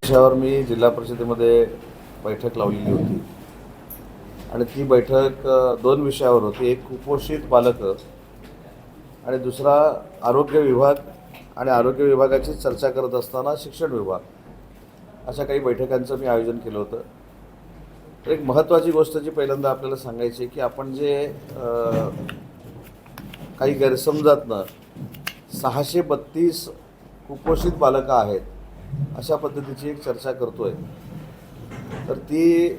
विषयावर मी जिल्हा परिषदेमध्ये बैठक लावलेली होती आणि ती बैठक दोन विषयावर होती. एक कुपोषित बालकं आणि दुसरा आरोग्य विभाग आणि आरोग्य विभागाची चर्चा करत असताना शिक्षण विभाग, अशा काही बैठकांचं मी आयोजन केलं होतं. तर एक महत्त्वाची गोष्ट जी पहिल्यांदा आपल्याला सांगायची की आपण जे काही गैरसमजातनं 632 कुपोषित बालकं आहेत अशा पद्धतीची एक चर्चा करतोय, तर ती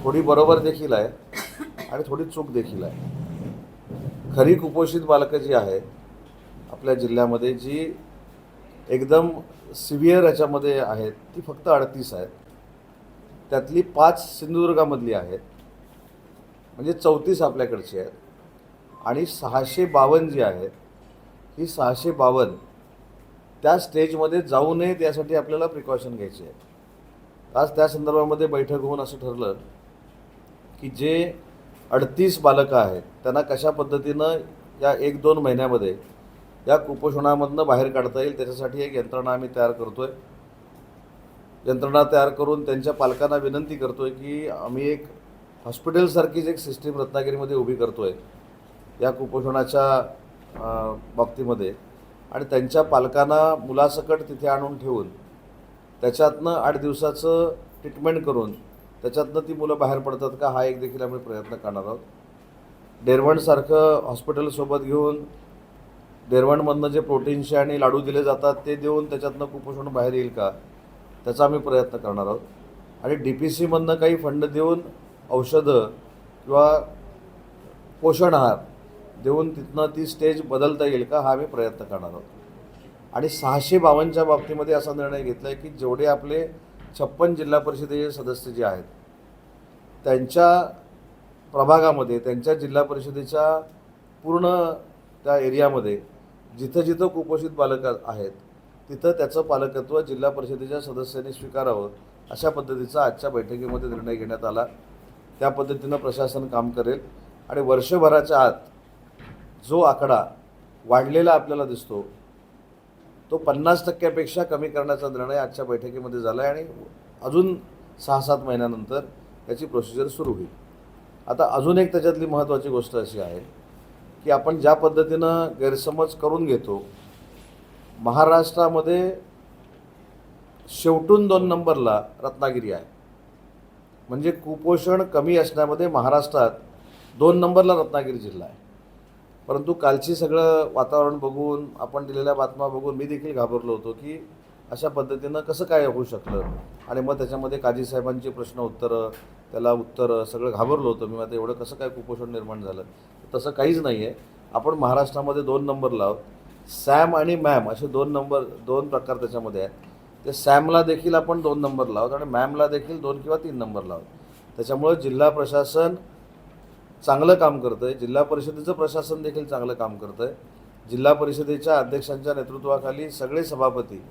थोडी बरोबर देखील आहे आणि थोडी चूक देखील आहे. खरी कुपोषित बालकं जी आहेत आपल्या जिल्ह्यामध्ये, जी एकदम सिव्हिअर याच्यामध्ये आहेत, ती फक्त 38 आहेत. त्यातली 5 सिंधुदुर्गामधली आहेत, म्हणजे 34 आपल्याकडची आहेत. आणि 652 जी आहेत, ही 652 त्या स्टेजमध्ये जाऊ नयेत यासाठी आपल्याला प्रिकॉशन घ्यायचे आहे. आज त्या संदर्भामध्ये बैठक होऊन असं ठरलं की जे 38 बालकं आहेत त्यांना कशा पद्धतीनं या 1-2 महिन्यामध्ये या कुपोषणामधनं बाहेर काढता येईल, त्याच्यासाठी एक यंत्रणा आम्ही तयार करतो आहे. यंत्रणा तयार करून त्यांच्या पालकांना विनंती करतो आहे की आम्ही एक हॉस्पिटलसारखीच एक सिस्टीम रत्नागिरीमध्ये उभी करतो आहे या कुपोषणाच्या बाबतीमध्ये, आणि त्यांच्या पालकांना मुलासकट तिथे आणून ठेवून त्याच्यातनं 8 दिवसाचं ट्रीटमेंट करून त्याच्यातनं ती मुलं बाहेर पडतात का, हा एक देखील आम्ही प्रयत्न करणार आहोत. डेरवणसारखं हॉस्पिटलसोबत घेऊन डेरवणमधनं जे प्रोटीन्सचे आणि लाडू दिले जातात ते देऊन त्याच्यातनं कुपोषण बाहेर येईल का, त्याचा आम्ही प्रयत्न करणार आहोत. आणि DPCमधनं काही फंड देऊन औषधं किंवा पोषण आहार देऊन तिथनं ती स्टेज बदलता येईल का, हा आम्ही प्रयत्न करणार आहोत. आणि 652च्या बाबतीमध्ये असा निर्णय घेतला आहे की जेवढे आपले 56 जिल्हा परिषदेचे सदस्य जे आहेत त्यांच्या प्रभागामध्ये, त्यांच्या जिल्हा परिषदेच्या पूर्ण त्या एरियामध्ये जिथं जिथं कुपोषित बालकं आहेत तिथं त्याचं पालकत्व जिल्हा परिषदेच्या सदस्यांनी स्वीकारावं, अशा पद्धतीचा आजच्या बैठकीमध्ये निर्णय घेण्यात आला. त्या पद्धतीनं प्रशासन काम करेल आणि वर्षभराच्या आत जो आकडा वाढलेला आपल्याला दिसतो तो 50% कमी करण्याचा निर्णय आजच्या बैठकीमध्ये झाला आहे आणि अजून 6-7 महिन्यानंतर त्याची प्रोसिजर सुरू होईल. आता अजून एक त्याच्यातली महत्त्वाची गोष्ट अशी आहे की आपण ज्या पद्धतीनं गैरसमज करून घेतो, महाराष्ट्रामध्ये शेवटून 2 नंबरला रत्नागिरी आहे. म्हणजे कुपोषण कमी असण्यामध्ये महाराष्ट्रात 2 नंबरला रत्नागिरी जिल्हा आहे. परंतु कालची सगळं वातावरण बघून, आपण दिलेल्या बातम्या बघून मी देखील घाबरलो होतो की अशा पद्धतीनं कसं काय होऊ शकलं. आणि मग त्याच्यामध्ये काजी साहेबांची प्रश्न उत्तरं, त्याला उत्तरं, सगळं घाबरलो होतो मी. आता एवढं कसं काय कुपोषण निर्माण झालं, तसं काहीच नाही आहे. आपण महाराष्ट्रामध्ये 2 नंबरला आहोत. सॅम आणि मॅम असे 2 प्रकार त्याच्यामध्ये आहेत. ते सॅमला देखील आपण 2 नंबरला आहोत आणि मॅमला देखील 2 किंवा 3 नंबरला आहोत. त्याच्यामुळे जिल्हा प्रशासन चांगलं काम करतं आहे. जिल्हा परिषदेचं प्रशासन देखील चांगलं काम करतं आहे. जिल्हा परिषदेच्या अध्यक्षांच्या नेतृत्वाखाली सगळे सभापती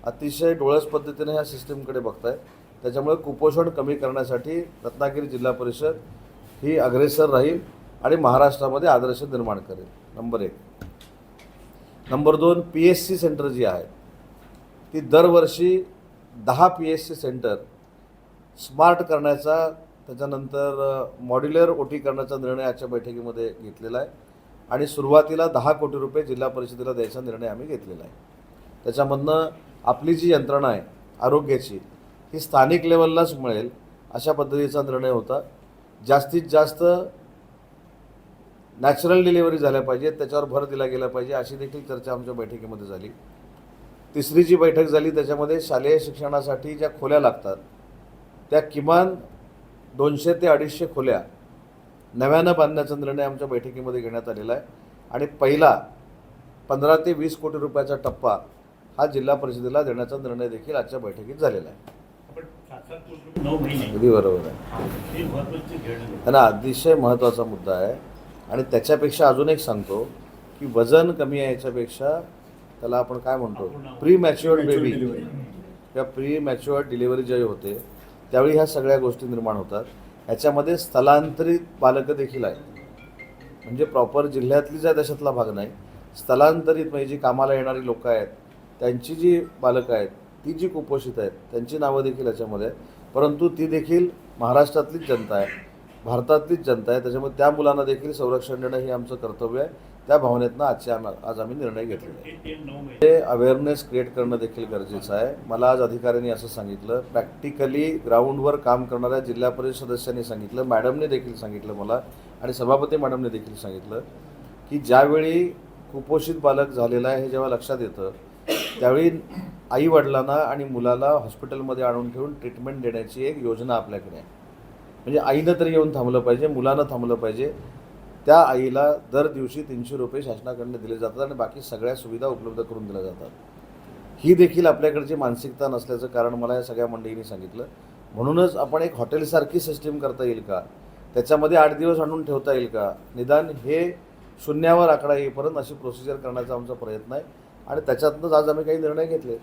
अतिशय डोळस पद्धतीने ह्या सिस्टीमकडे बघत आहेत. त्याच्यामुळे कुपोषण कमी करण्यासाठी रत्नागिरी जिल्हा परिषद ही अग्रेसर राहील आणि महाराष्ट्रामध्ये आदर्श निर्माण करेल. नंबर 1. नंबर 2, PSC सेंटर जी आहेत ती दरवर्षी 10 PSC सेंटर स्मार्ट करण्याचा, त्याच्यानंतर मॉड्युलर OT करण्याचा निर्णय आजच्या बैठकीमध्ये घेतलेला आहे. आणि सुरुवातीला 10 कोटी रुपये जिल्हा परिषदेला द्यायचा निर्णय आम्ही घेतलेला आहे. त्याच्यामधनं आपली जी यंत्रणा आहे आरोग्याची, ही स्थानिक लेवललाच मिळेल अशा पद्धतीचा निर्णय होता. जास्तीत जास्त नॅचरल डिलिव्हरी झाल्या पाहिजेत, त्याच्यावर भर दिला गेला पाहिजे, अशी देखील चर्चा आमच्या बैठकीमध्ये झाली. तिसरी जी बैठक झाली त्याच्यामध्ये शालेय शिक्षणासाठी ज्या खोल्या लागतात त्या किमान 200 ते 250 खोल्या नव्यानं बांधण्याचा निर्णय आमच्या बैठकीमध्ये घेण्यात आलेला आहे. आणि पहिला 15 ते 20 कोटी रुपयाचा टप्पा हा जिल्हा परिषदेला देण्याचा निर्णय देखील आजच्या बैठकीत झालेला आहे. अगदी बरोबर आहे ना, अतिशय महत्त्वाचा मुद्दा आहे. आणि त्याच्यापेक्षा अजून एक सांगतो की वजन कमी आहे याच्यापेक्षा त्याला आपण काय म्हणतो, प्री मॅच्युअर्ड बेबी किंवा प्री मॅच्युअर्ड डिलिव्हरी ज्यावेळी होते त्यावेळी ह्या सगळ्या गोष्टी निर्माण होतात. ह्याच्यामध्ये स्थलांतरित बालकं देखील आहेत. म्हणजे प्रॉपर जिल्ह्यातलीच आहे देशातला भाग नाही, स्थलांतरित म्हणजे जी कामाला येणारी लोकं आहेत त्यांची जी बालकं आहेत ती जी कुपोषित आहेत त्यांची नावं देखील याच्यामध्ये आहेत. परंतु ती देखील महाराष्ट्रातलीच जनता आहे, भारतातलीच जनता आहे. त्याच्यामुळे त्या मुलांना देखील संरक्षण देणं हे आमचं कर्तव्य आहे. त्या भावनेतनं आज आम्ही निर्णय घेतलेला आहे. ते अवेअरनेस क्रिएट करणं देखील गरजेचं आहे. मला आज अधिकाऱ्यांनी असं सांगितलं, प्रॅक्टिकली ग्राउंडवर काम करणाऱ्या जिल्हा परिषद सदस्यांनी सांगितलं, मॅडमने देखील सांगितलं मला, आणि सभापती मॅडमने देखील सांगितलं की ज्यावेळी कुपोषित बालक झालेलं आहे हे जेव्हा लक्षात येतं त्यावेळी आईवडिलांना आणि मुलाला हॉस्पिटलमध्ये आणून ठेवून ट्रीटमेंट देण्याची एक योजना आपल्याकडे आहे. म्हणजे आईनं तरी येऊन थांबलं पाहिजे, मुलानं थांबलं पाहिजे. त्या आईला दर दिवशी 300 रुपये शासनाकडून दिले जातात आणि बाकी सगळ्या सुविधा उपलब्ध करून दिल्या जातात. ही देखील आपल्याकडची मानसिकता नसल्याचं कारण मला या सगळ्या मंडळींनी सांगितलं. म्हणूनच आपण एक हॉटेलसारखी सिस्टीम करता येईल का, त्याच्यामध्ये 8 दिवस आणून ठेवता येईल का, निदान हे शून्यावर आकडा येईपर्यंत अशी प्रोसिजर करण्याचा आमचा प्रयत्न आहे आणि त्याच्यातूनच आज आम्ही काही निर्णय घेतले.